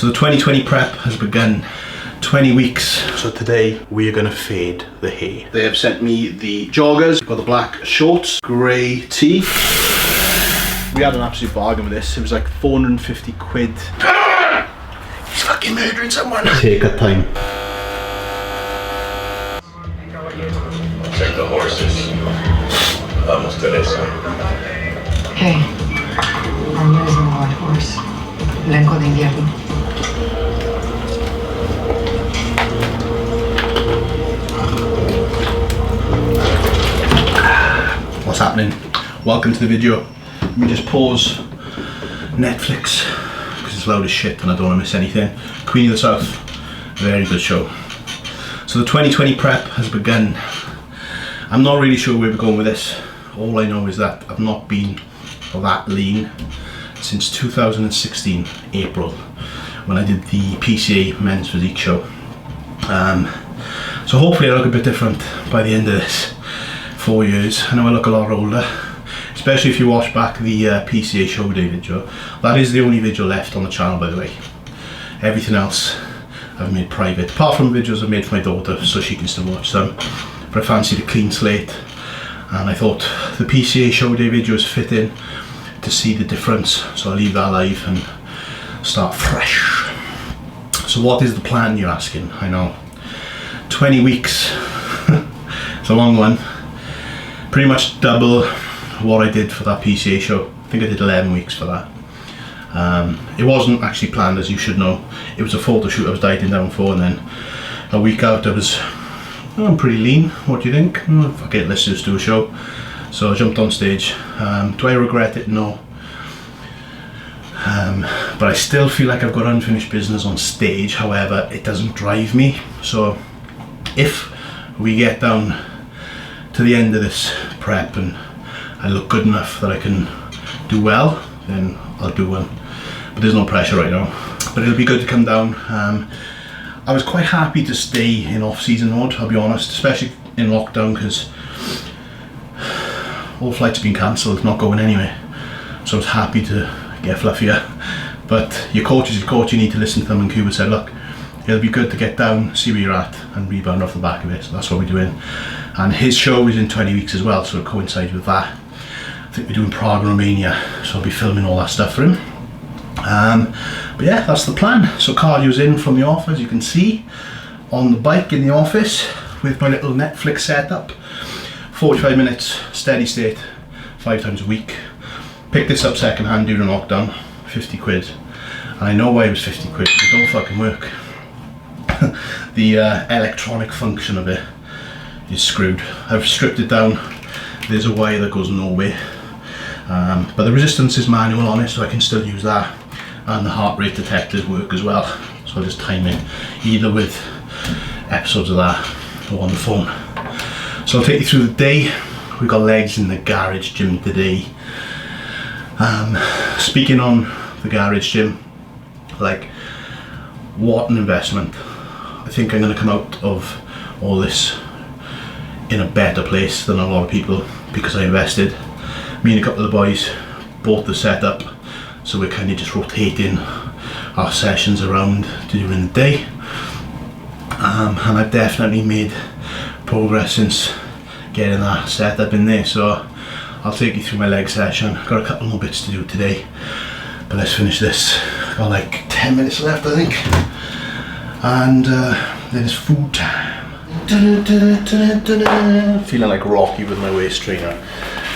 So the 2020 prep has begun. 20 weeks. So today we are going to fade the hair. They have sent me the joggers. We've got the black shorts, grey tee. We had an absolute bargain with this. It was like 450 quid. He's fucking murdering someone. Take our time. Check the horses. Vamos Teresa. Hey, I'm losing my horse. Blanco de invierno. What's happening? Welcome to the video. Let me just pause Netflix because it's loud as shit and I don't want to miss anything. Queen of the South, very good show. So the 2020 prep has begun. I'm not really sure where we're going with this. All I know is that I've not been that lean since 2016 April when I did the PCA men's physique show. So hopefully I look a bit different by the end of this. 4 years. I know I look a lot older, especially if you watch back the PCA show day video. That is the only video left on the channel, by the way. Everything else I've made private, apart from videos I've made for my daughter so she can still watch them. But I fancied a clean slate and I thought the PCA show day videos fit in to see the difference, so I'll leave that live and start fresh. So what is the plan, you're asking? I know. 20 weeks. It's a long one. Pretty much double what I did for that PCA show. I think I did 11 weeks for that. It wasn't actually planned, as you should know. It was a photo shoot I was dieting down for, and then a week out I'm pretty lean. What do you think? Oh, fuck it, let's just do a show. So I jumped on stage. Do I regret it? No. But I still feel like I've got unfinished business on stage. However, it doesn't drive me. So if we get down to the end of this prep and I look good enough that I can do well, then I'll do one. But there's no pressure right now. But it'll be good to come down. I was quite happy to stay in off-season mode, I'll be honest, especially in lockdown, because all flights have been cancelled, not going anywhere. So I was happy to get fluffier. But your coach is your coach, you need to listen to them, and Cuba said, look, it'll be good to get down, see where you're at, and rebound off the back of it. So that's what we're doing. And his show is in 20 weeks as well, so it coincides with that. I think we're doing Prague and Romania, so I'll be filming all that stuff for him. But yeah, that's the plan. So cardio's in from the off, as you can see, on the bike in the office with my little Netflix setup. 45 minutes, steady state, 5 times a week. Picked this up second hand during lockdown, 50 quid. And I know why it was 50 quid, it don't fucking work. The electronic function of it is screwed. I've stripped it down. There's a wire that goes nowhere. But the resistance is manual on it, so I can still use that. And the heart rate detectors work as well. So I'll just time it either with episodes of that or on the phone. So I'll take you through the day. We've got legs in the garage gym today. Speaking on the garage gym, like, what an investment. I think I'm going to come out of all this in a better place than a lot of people because I invested. Me and a couple of the boys bought the setup, so we're kind of just rotating our sessions around during the day. And I've definitely made progress since getting that setup in there, so I'll take you through my leg session. I've got a couple more bits to do today, but let's finish this. Got like 10 minutes left, I think. And then it's food time. Feeling like Rocky with my waist trainer.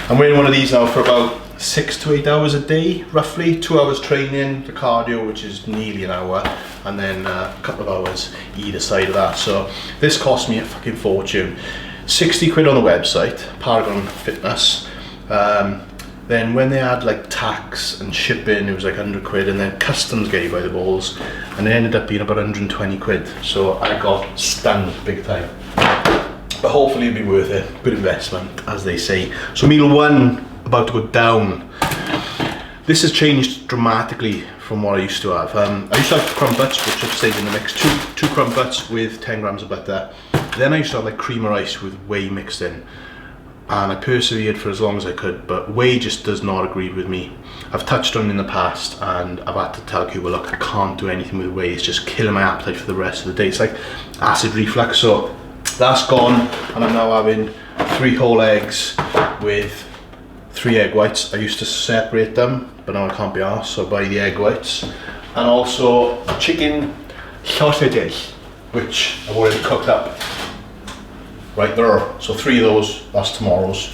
I'm wearing one of these now for about 6 to 8 hours a day, roughly. 2 hours training, the cardio, which is nearly an hour, and then a couple of hours either side of that. So this cost me a fucking fortune. 60 quid on the website, Paragon Fitness. Then when they had like tax and shipping, it was like 100 quid, and then customs get you by the balls, and it ended up being about 120 quid. So I got stunned big time. But hopefully it'll be worth it. Good investment, as they say. So meal one, about to go down. This has changed dramatically from what I used to have. I used to have crumpets, which have stayed in the mix. Two crumpets with 10 grams of butter. Then I used to have like cream or ice with whey mixed in. and I persevered for as long as I could, but whey just does not agree with me. I've touched on it in the past and I've had to tell Cuba, look, I can't do anything with whey, it's just killing my appetite for the rest of the day. It's like acid reflux. So that's gone, and I'm now having 3 whole eggs with 3 egg whites. I used to separate them, but now I can't be arsed, so I buy the egg whites. And also chicken sausages, which I've already cooked up right there. So 3 of those, that's tomorrow's.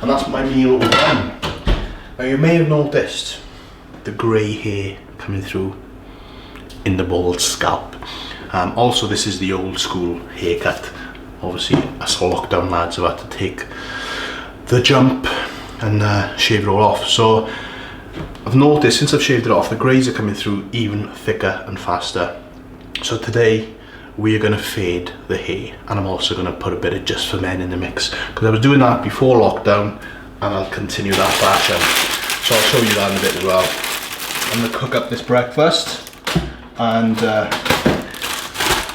And that's my meal done. Now you may have noticed the grey hair coming through in the bald scalp. Also, this is the old school haircut. Obviously, us lockdown lads have had to take the jump and shave it all off. So I've noticed since I've shaved it off, the greys are coming through even thicker and faster. So today we are going to fade the hair, and I'm also going to put a bit of Just for Men in the mix, because I was doing that before lockdown and I'll continue that fashion. So I'll show you that in a bit as well. I'm going to cook up this breakfast and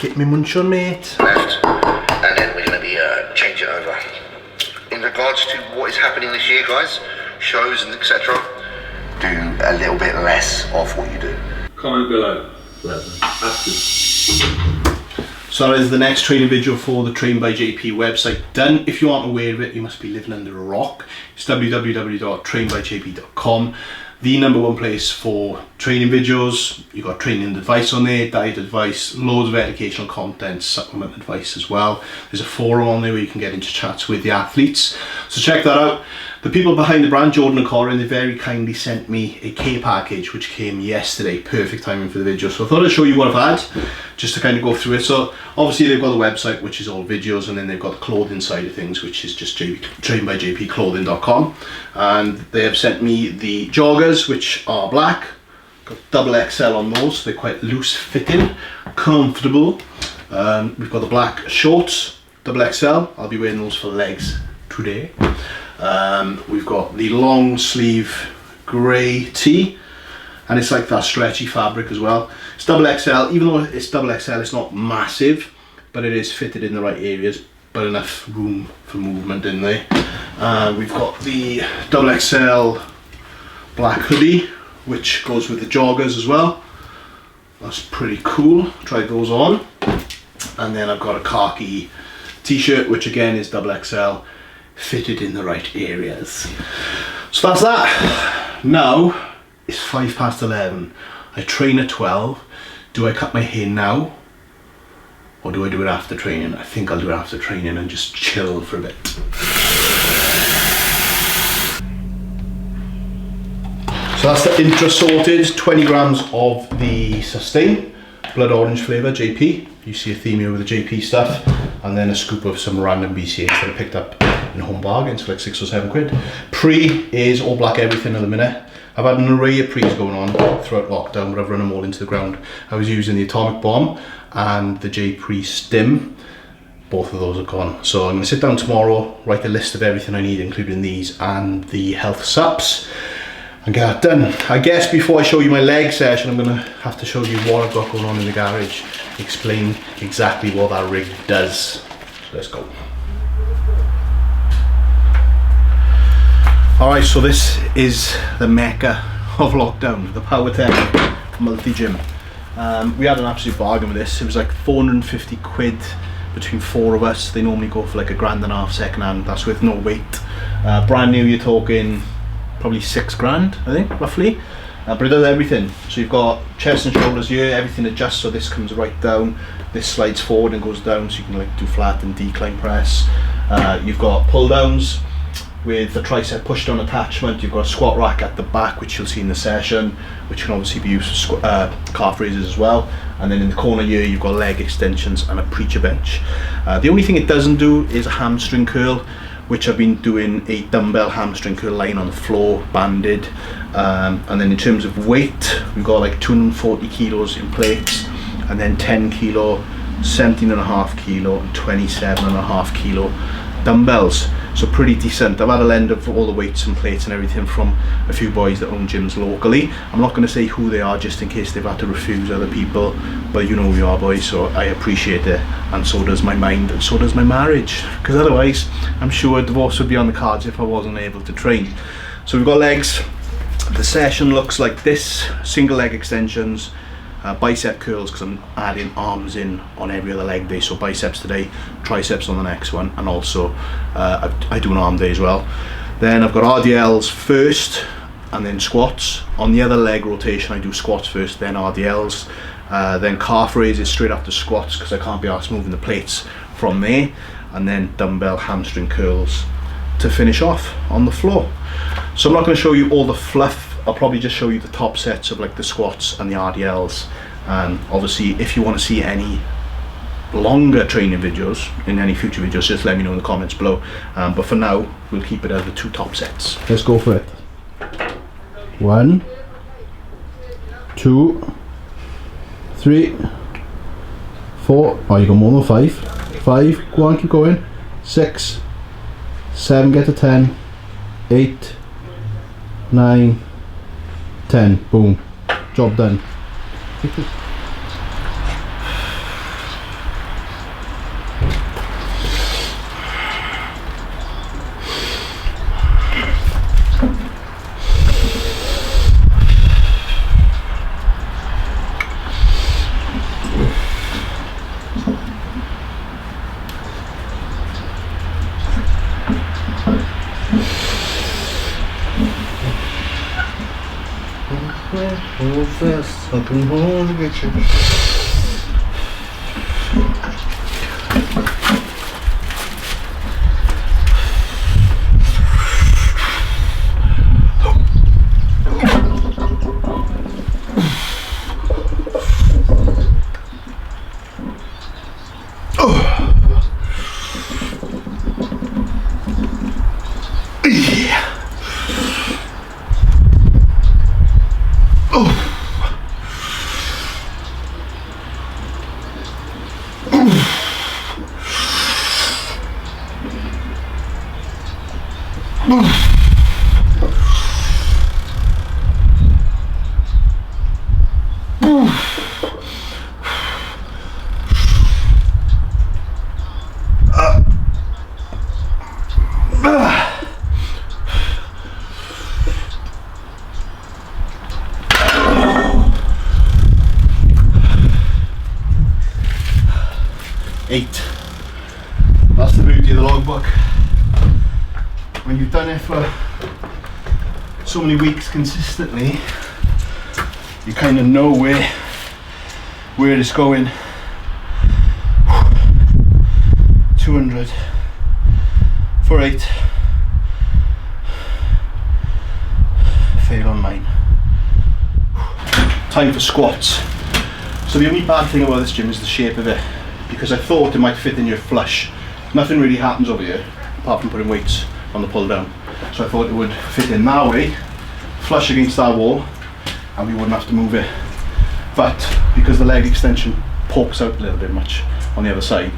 get me munch on, mate. Left, and then we're going to be change it over. In regards to what is happening this year, guys, shows and etc., do a little bit less of what you do. Comment below. So that is the next training video for the TrainedByJP website done. If you aren't aware of it, you must be living under a rock. It's www.trainedbyjp.com, the #1 place for training videos. You've got training advice on there, diet advice, loads of educational content, supplement advice as well. There's a forum on there where you can get into chats with the athletes. So check that out. The people behind the brand, Jordan and Corin, they very kindly sent me a care package which came yesterday. Perfect timing for the video. So I thought I'd show you what I've had, just to kind of go through it. So obviously they've got the website, which is all videos, and then they've got the clothing side of things, which is just TrainedByJPclothing.com. And they have sent me the joggers, which are black. Got double XL on those, so they're quite loose fitting, comfortable. We've got the black shorts, double XL. I'll be wearing those for legs today. We've got the long sleeve grey tee, and it's like that stretchy fabric as well. It's double XL. Even though it's double XL, it's not massive, but it is fitted in the right areas, but enough room for movement in there. We've got the double XL black hoodie, which goes with the joggers as well. That's pretty cool. Tried those on. And then I've got a khaki t-shirt, which again is double XL, fitted in the right areas. So that's that. Now it's 11:05. I train at 12. Do I cut my hair now, or do I do it after training? I think I'll do it after training and just chill for a bit. So that's the intra sorted. 20 grams of the Sustain blood orange flavour, JP. You see a theme here with the JP stuff, and then a scoop of some random BCAs that I picked up in home bargains for like 6 or 7 quid. Pre is all black everything at the minute. I've had an array of pre's going on throughout lockdown, but I've run them all into the ground. I was using the Atomic Bomb and the J-Pre Stim. Both of those are gone. So I'm going to sit down tomorrow, write a list of everything I need, including these and the health sups, and get that done. I guess before I show you my leg session, I'm going to have to show you what I've got going on in the garage, explain exactly what that rig does. So let's go. Alright, so this is the mecca of lockdown, the PowerTech multi-gym. We had an absolute bargain with this. It was like 450 quid between 4 of us. They normally go for like £1.5 second hand. That's with no weight. Brand new, you're talking probably 6 grand, I think, roughly. But it does everything. So you've got chest and shoulders here, everything adjusts, so this comes right down. This slides forward and goes down, so you can like do flat and decline press. You've got pull downs with the tricep push down attachment. You've got a squat rack at the back, which you'll see in the session, which can obviously be used for calf raises as well. And then in the corner here, you've got leg extensions and a preacher bench. The only thing it doesn't do is a hamstring curl, which I've been doing a dumbbell hamstring curl lying on the floor, banded. And then in terms of weight, we've got like 240 kilos in plates, and then 10 kilo, 17.5 kilo, and 27.5 kilo dumbbells. so pretty decent. I've had a lend of all the weights and plates and everything from a few boys that own gyms locally. I'm not going to say who they are just in case they've had to refuse other people, but you know who you are, boys, so I appreciate it, and so does my mind, and so does my marriage, because otherwise I'm sure divorce would be on the cards if I wasn't able to train. So we've got legs. The session looks like this: single leg extensions, bicep curls, because I'm adding arms in on every other leg day, so biceps today, triceps on the next one, and also I do an arm day as well. Then I've got RDLs first and then squats. On the other leg rotation I do squats first, then RDLs, then calf raises straight after squats because I can't be arsed moving the plates from there, and then dumbbell hamstring curls to finish off on the floor. So I'm not going to show you all the fluff. I'll probably just show you the top sets of like the squats and the RDLs, and obviously if you want to see any longer training videos in any future videos, just let me know in the comments below, but for now we'll keep it as the 2 top sets. Let's go for it. 1, 2, 3, 4. Oh, you got more than 5. 5, go on, keep going. 6, 7, get to 10, 8, 9, 10, boom, job done. Fast, up and home to get you. That's the beauty of the logbook. When you've done it for so many weeks consistently, you kind of know where it's going. 200 for 8. Fail on 9. Time for squats. So the only bad thing about this gym is the shape of it, because I thought it might fit in your flush. Nothing really happens over here apart from putting weights on the pull down. So I thought it would fit in that way, flush against that wall, and we wouldn't have to move it. But because the leg extension pokes out a little bit much on the other side,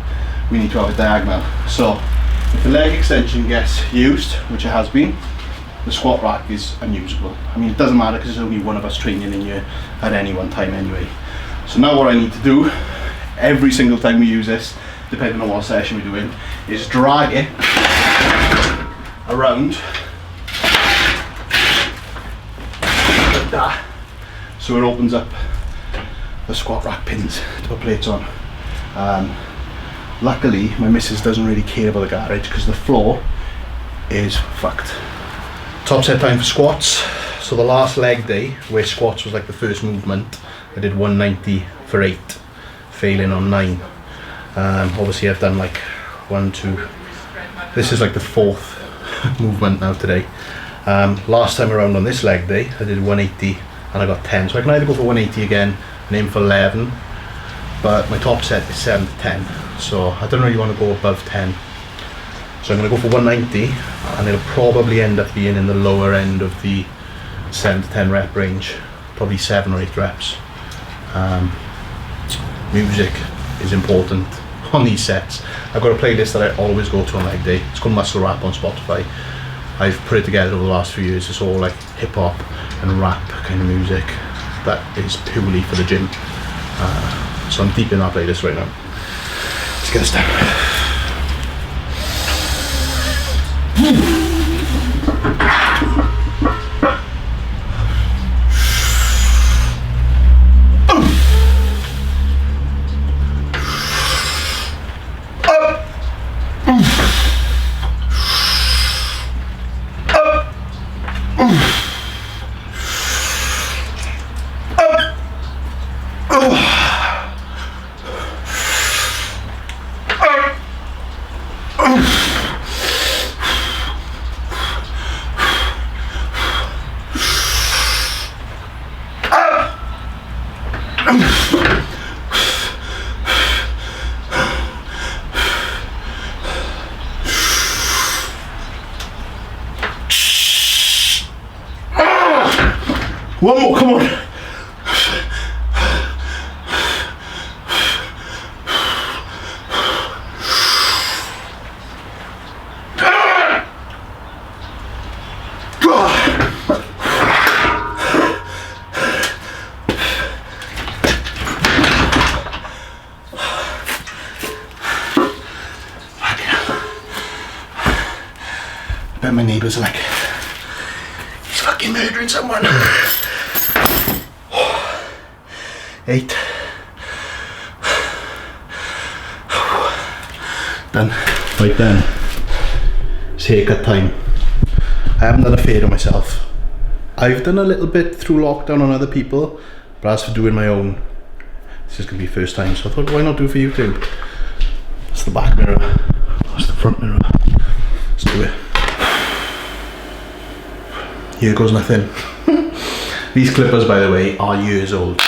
we need to have a diagonal. So if the leg extension gets used, which it has been, the squat rack is unusable. I mean, it doesn't matter because there's only one of us training in here at any one time anyway. So now what I need to do every single time we use this, depending on what session we're doing, is drag it around like that, so it opens up the squat rack pins to put plates on. Luckily my missus doesn't really care about the garage because the floor is fucked. Top set time for squats. So the last leg day, where squats was like the first movement, I did 190 for 8, failing on 9. Obviously I've done like 1, 2, this is like the 4th movement now today. Last time around on this leg day I did 180 and I got 10, so I can either go for 180 again and aim for 11, but my top set is 7 to 10, so I don't really want to go above 10, so I'm going to go for 190, and it'll probably end up being in the lower end of the 7 to 10 rep range, probably 7 or 8 reps. Music is important, on these sets. I've got a playlist that I always go to on leg day. It's called Muscle Rap on Spotify. I've put it together over the last few years. It's all like hip hop and rap kind of music that is purely for the gym. So I'm deep in that playlist right now. Let's get this down. One more, come on. I bet my neighbours are like, he's fucking murdering someone. 8. Done. Right then, it's haircut time. I haven't done a fade on myself. I've done a little bit through lockdown on other people, but as for doing my own, this is going to be first time, so I thought, why not do it for you too? That's the back mirror, that's the front mirror. Let's do it. Here goes nothing. These clippers, by the way, are years old.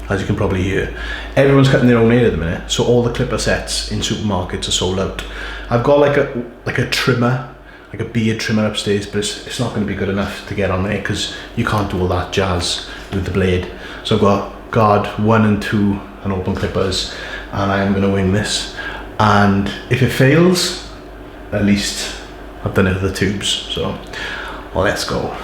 As you can probably hear, everyone's cutting their own hair at the minute, so all the clipper sets in supermarkets are sold out. I've got like a trimmer, like a beard trimmer upstairs, but it's not going to be good enough to get on there because you can't do all that jazz with the blade. So I've got guard 1 and 2 and open clippers, and I am going to wing this. And if it fails, at least I've done it with the tubes. So well, let's go.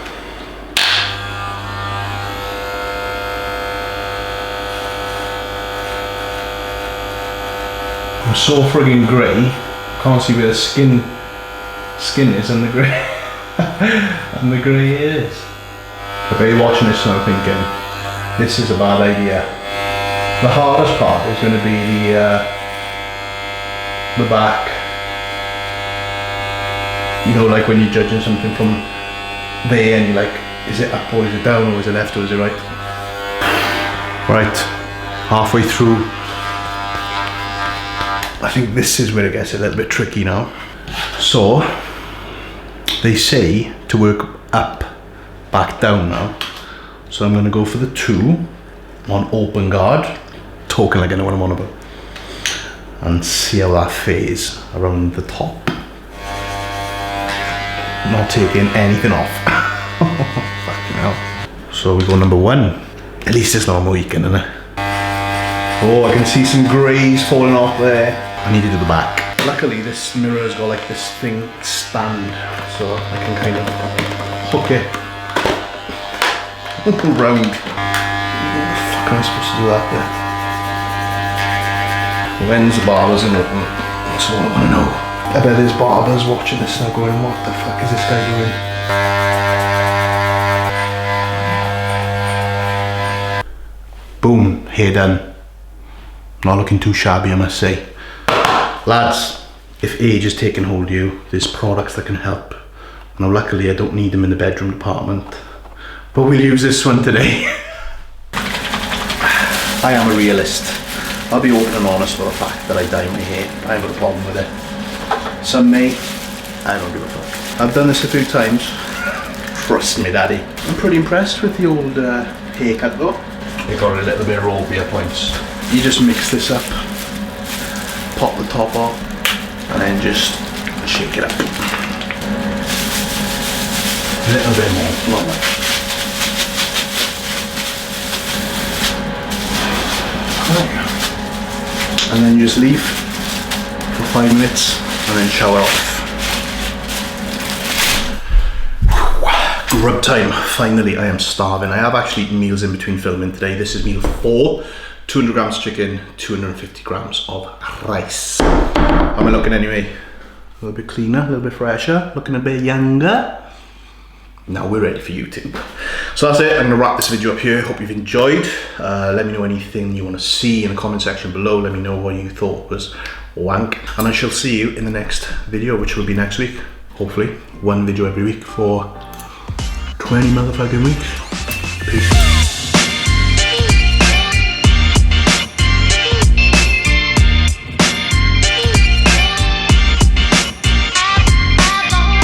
I'm so friggin' grey, can't see where the skin is and the grey and the grey is. I bet you're watching this now thinking, this is a bad idea. The hardest part is going to be the back. You know, like when you're judging something from there and you're like, is it up or is it down or is it left or is it right? Right, halfway through. I think this is where it gets a little bit tricky now. So, they say to work up, back down now. So I'm going to go for the 2 on open guard, talking like I know what I'm on about, and see how that fares around the top. Not taking anything off. Fucking hell. So we go number 1. At least it's not Mohican, isn't it? Oh, I can see some greys falling off there. I need to do the back. Luckily this mirror's got like this thing stand, so I can kind of hook it round. How the fuck am I supposed to do that there? When's the barbers in open? That's all I want to know. I bet there's barbers watching this now going, what the fuck is this guy doing? Boom, hair done. Not looking too shabby, I must say. Lads, if age is taking hold of you, there's products that can help. Now luckily I don't need them in the bedroom department, but we'll use this one today. I am a realist. I'll be open and honest about the fact that I dye my hair. I haven't got a problem with it. Some may, I don't give a fuck. I've done this a few times. Trust me, daddy. I'm pretty impressed with the old haircut though. It got a little bit ropey at points. You just mix this up, pop the top off, and then just shake it up. A little bit more, not much. and then you just leave for 5 minutes and then shower off. Grub time, finally. I am starving. I have actually eaten meals in between filming today. This is meal 4, 200 grams chicken, 250 grams of rice. How am I looking anyway? A little bit cleaner, a little bit fresher, looking a bit younger. Now we're ready for YouTube. So that's it, I'm gonna wrap this video up here. Hope you've enjoyed. Let me know anything you wanna see in the comment section below. Let me know what you thought was wank. And I shall see you in the next video, which will be next week. Hopefully, 1 video every week for 20 motherfucking weeks. Peace.